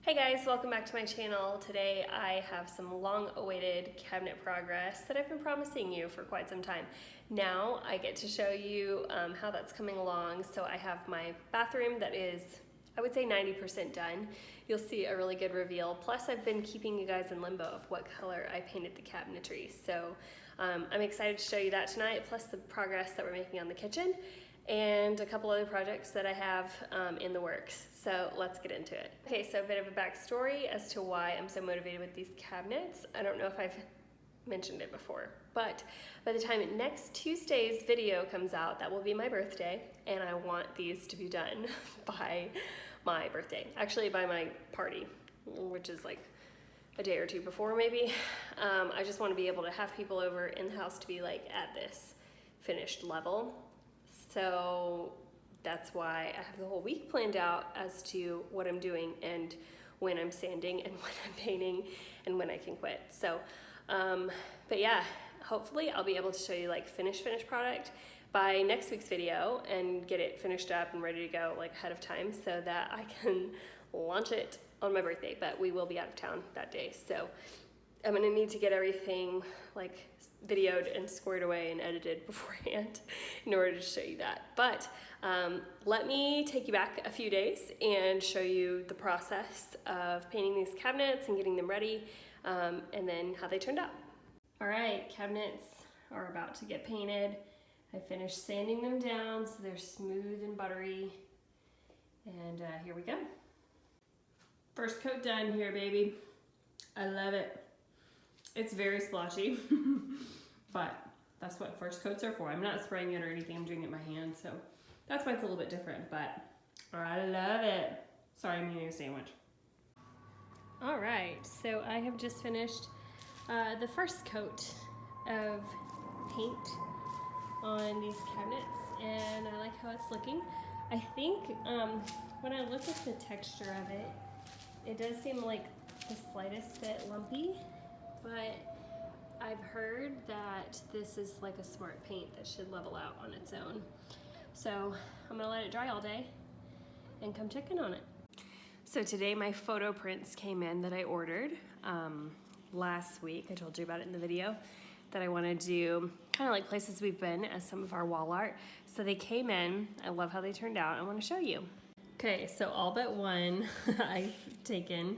Hey guys, welcome back to my channel. Today I have some long-awaited cabinet progress that I've been promising you for quite some time. Now I get to show you how that's coming along. So I have my bathroom that is, I would say 90% done. You'll see a really good reveal. Plus I've been keeping you guys in limbo of what color I painted the cabinetry. So I'm excited to show you that tonight, plus the progress that we're making on the kitchen and a couple other projects that I have in the works. So let's get into it. Okay, so a bit of a backstory as to why I'm so motivated with these cabinets. I don't know if I've mentioned it before, but by the time next Tuesday's video comes out, that will be my birthday, and I want these to be done by my birthday. Actually, by my party, which is like a day or two before maybe. I just want to be able to have people over in the house to be like at this finished level. So that's why I have the whole week planned out as to what I'm doing and when I'm sanding and when I'm painting and when I can quit. So, but yeah, hopefully I'll be able to show you like finished product by next week's video and get it finished up and ready to go like ahead of time so that I can launch it on my birthday. But we will be out of town that day. So I'm gonna need to get everything like videoed and squared away and edited beforehand in order to show you that. But let me take you back a few days and show you the process of painting these cabinets and getting them ready, and then how they turned out. All right, cabinets are about to get painted. I finished sanding them down so they're smooth and buttery. And here we go. First coat done here, baby. I love it. It's very splotchy, but that's what first coats are for. I'm not spraying it or anything, I'm doing it with my hand, so that's why it's a little bit different, but I love it. Sorry, I'm eating a sandwich. All right, so I have just finished the first coat of paint on these cabinets, and I like how it's looking. I think when I look at the texture of it, it does seem like the slightest bit lumpy. But I've heard that this is like a smart paint that should level out on its own. So I'm gonna let it dry all day and come check in on it. So today my photo prints came in that I ordered last week. I told you about it in the video that I wanna do kind of like places we've been as some of our wall art. So they came in, I love how they turned out, I wanna show you. Okay, so all but one I've taken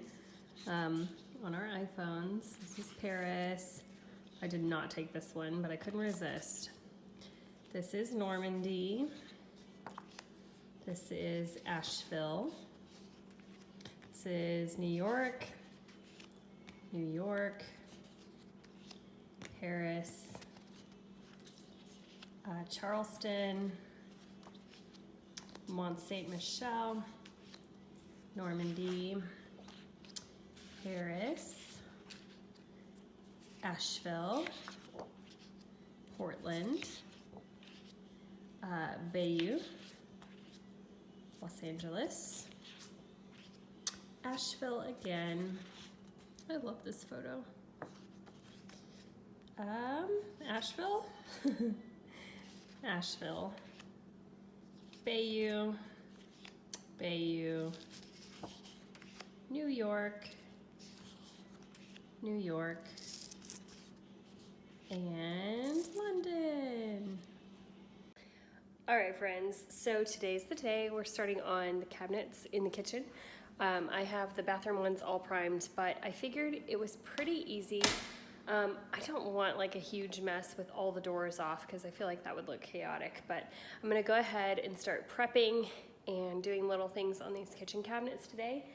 on our iPhones. This is Paris. I did not take this one, but I couldn't resist. This is Normandy. This is Asheville. This is New York, Paris, Charleston, Mont Saint Michel, Normandy, Paris, Asheville, Portland, Bayou, Los Angeles, Asheville again. I love this photo. Asheville, Asheville, Bayou, New York, and London. All right, friends, so today's the day. We're starting on the cabinets in the kitchen. I have the bathroom ones all primed, but I figured it was pretty easy. I don't want like a huge mess with all the doors off because I feel like that would look chaotic, but I'm gonna go ahead and start prepping and doing little things on these kitchen cabinets today.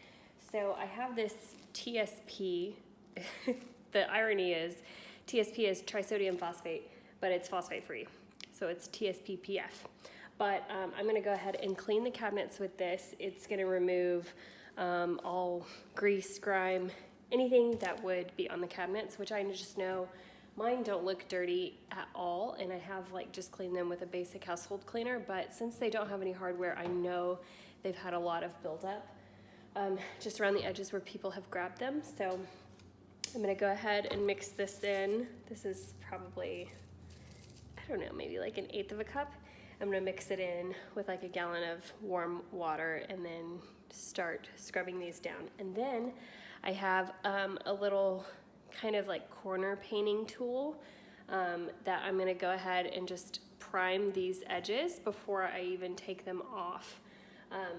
So I have this TSP. The irony is TSP is trisodium phosphate, but it's phosphate free. So it's TSPPF. But I'm gonna go ahead and clean the cabinets with this. It's gonna remove all grease, grime, anything that would be on the cabinets, which I just know mine don't look dirty at all, and I have like just cleaned them with a basic household cleaner, but since they don't have any hardware, I know they've had a lot of buildup just around the edges where people have grabbed them. So I'm gonna go ahead and mix this in. This is probably, I don't know, maybe like 1/8 of a cup. I'm gonna mix it in with like a gallon of warm water and then start scrubbing these down. And then I have a little kind of like corner painting tool that I'm gonna go ahead and just prime these edges before I even take them off.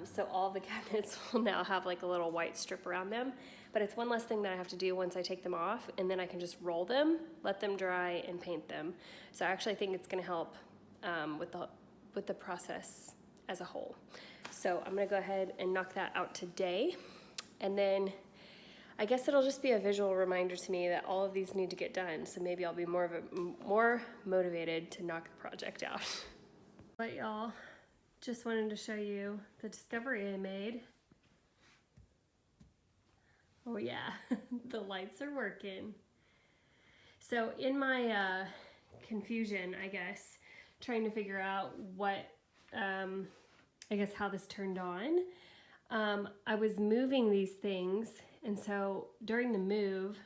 So all the cabinets will now have like a little white strip around them, but it's one less thing that I have to do once I take them off, and then I can just roll them, let them dry, and paint them. So I actually think it's gonna help with the process as a whole. So I'm gonna go ahead and knock that out today, and then I guess it'll just be a visual reminder to me that all of these need to get done, so maybe I'll be more motivated to knock the project out. But y'all, just wanted to show you the discovery I made. Oh yeah, the lights are working. So in my confusion, I guess, trying to figure out what, I guess how this turned on, I was moving these things, and so during the move,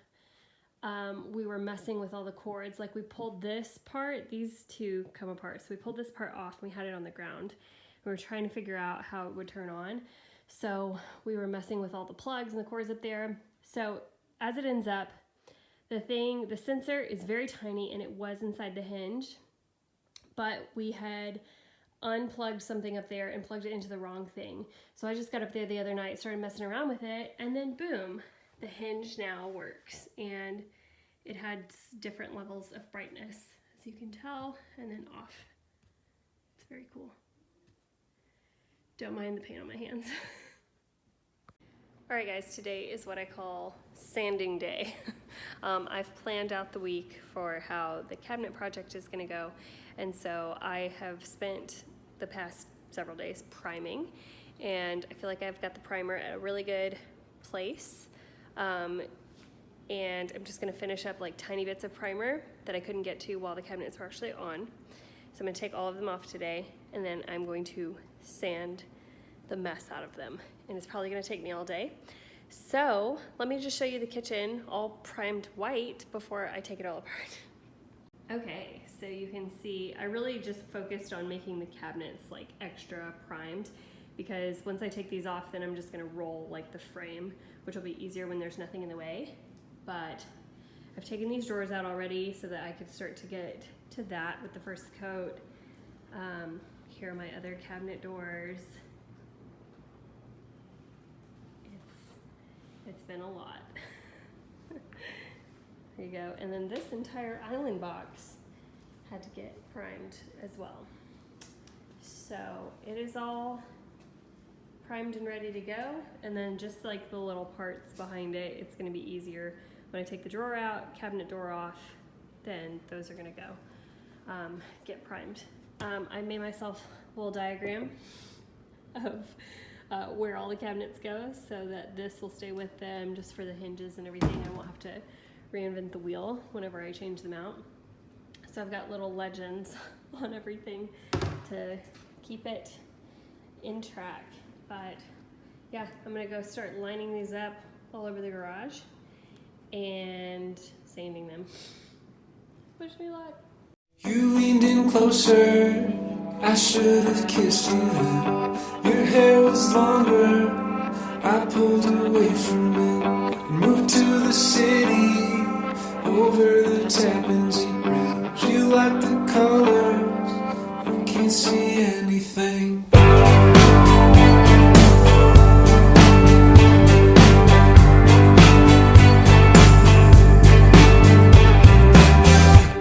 we were messing with all the cords. Like we pulled this part, these two come apart, so we pulled this part off and we had it on the ground. We were trying to figure out how it would turn on. So we were messing with all the plugs and the cords up there. So as it ends up, the sensor is very tiny and it was inside the hinge, but we had unplugged something up there and plugged it into the wrong thing. So I just got up there the other night, started messing around with it, and then boom, the hinge now works, and it had different levels of brightness, as you can tell, and then off. It's very cool. Don't mind the paint on my hands. All right guys, today is what I call sanding day. I've planned out the week for how the cabinet project is gonna go, and so I have spent the past several days priming, and I feel like I've got the primer at a really good place. And I'm just gonna finish up like tiny bits of primer that I couldn't get to while the cabinets were actually on. So I'm gonna take all of them off today, and then I'm going to sand the mess out of them. And it's probably gonna take me all day. So let me just show you the kitchen all primed white before I take it all apart. Okay, so you can see I really just focused on making the cabinets like extra primed, because once I take these off, then I'm just gonna roll like the frame, which will be easier when there's nothing in the way. But I've taken these drawers out already so that I could start to get to that with the first coat. Here are my other cabinet doors. It's been a lot. There you go. And then this entire island box had to get primed as well. So it is all primed and ready to go. And then just like the little parts behind it, it's gonna be easier when I take the drawer out, cabinet door off, then those are gonna go get primed. I made myself a little diagram of where all the cabinets go, so that this will stay with them just for the hinges and everything. I won't have to reinvent the wheel whenever I change them out. So I've got little legends on everything to keep it in track. But yeah, I'm gonna go start lining these up all over the garage and sanding them. Wish me luck. You leaned in closer, I should have kissed you then. Your hair was longer, I pulled away from it and moved to the city, over the Tappan Zee Bridge. You like the colors, I can't see anything.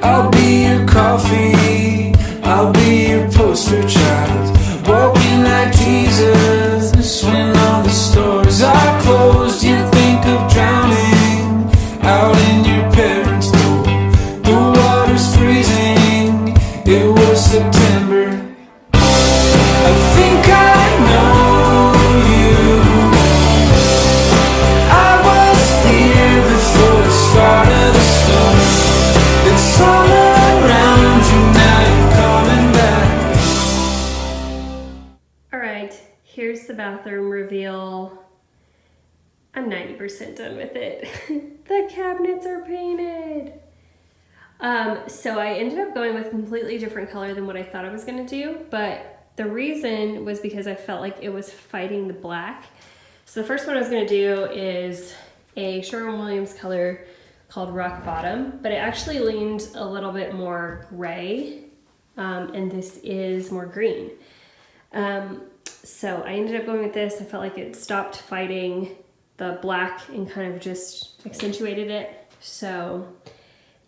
I'll be your coffee, I'll be your poster child, walking like Jesus when all the stores are closed. You think of drowning out in your parents' pool. The water's freezing, it was September. I think I know you. I was here before the start of the storm. It's all around you now, you're coming back. Alright, here's the bathroom reveal. I'm 90% done with it. The cabinets are painted. So I ended up going with a completely different color than what I thought I was gonna do, but the reason was because I felt like it was fighting the black. So the first one I was going to do is a Sherwin-Williams color called Rock Bottom, but it actually leaned a little bit more gray, and this is more green. So I ended up going with this. I felt like it stopped fighting the black and kind of just accentuated it. So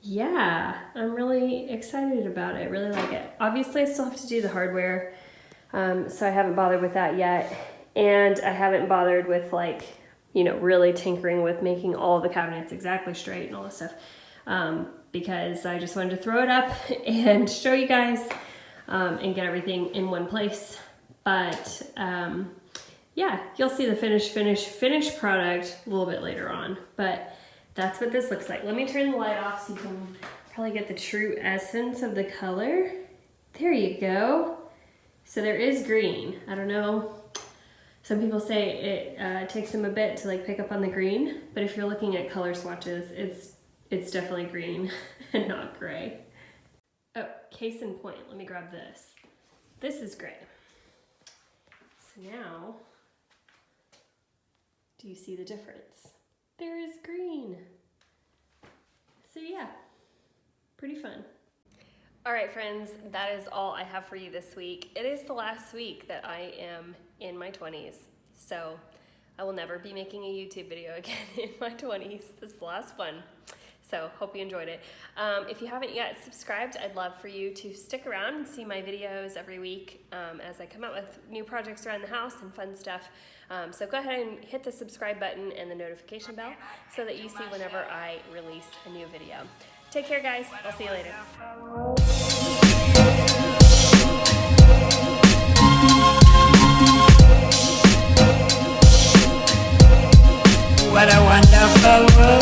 yeah, I'm really excited about it. I really like it. Obviously I still have to do the hardware, so I haven't bothered with that yet. And I haven't bothered with, like, you know, really tinkering with making all of the cabinets exactly straight and all this stuff, because I just wanted to throw it up and show you guys, and get everything in one place. But yeah, you'll see the finished product a little bit later on, but that's what this looks like. Let me turn the light off so you can probably get the true essence of the color. There you go. So there is green. I don't know. Some people say it takes them a bit to like pick up on the green, but if you're looking at color swatches, it's definitely green and not gray. Oh, case in point, let me grab this. This is gray. So now, do you see the difference? There is green. So yeah, pretty fun. All right, friends, that is all I have for you this week. It is the last week that I am in my 20s, so I will never be making a YouTube video again in my 20s. This is the last one, so hope you enjoyed it. If you haven't yet subscribed, I'd love for you to stick around and see my videos every week as I come out with new projects around the house and fun stuff. So go ahead and hit the subscribe button and the notification bell so that you see whenever I release a new video. Take care, guys. I'll see you later. What a wonderful world.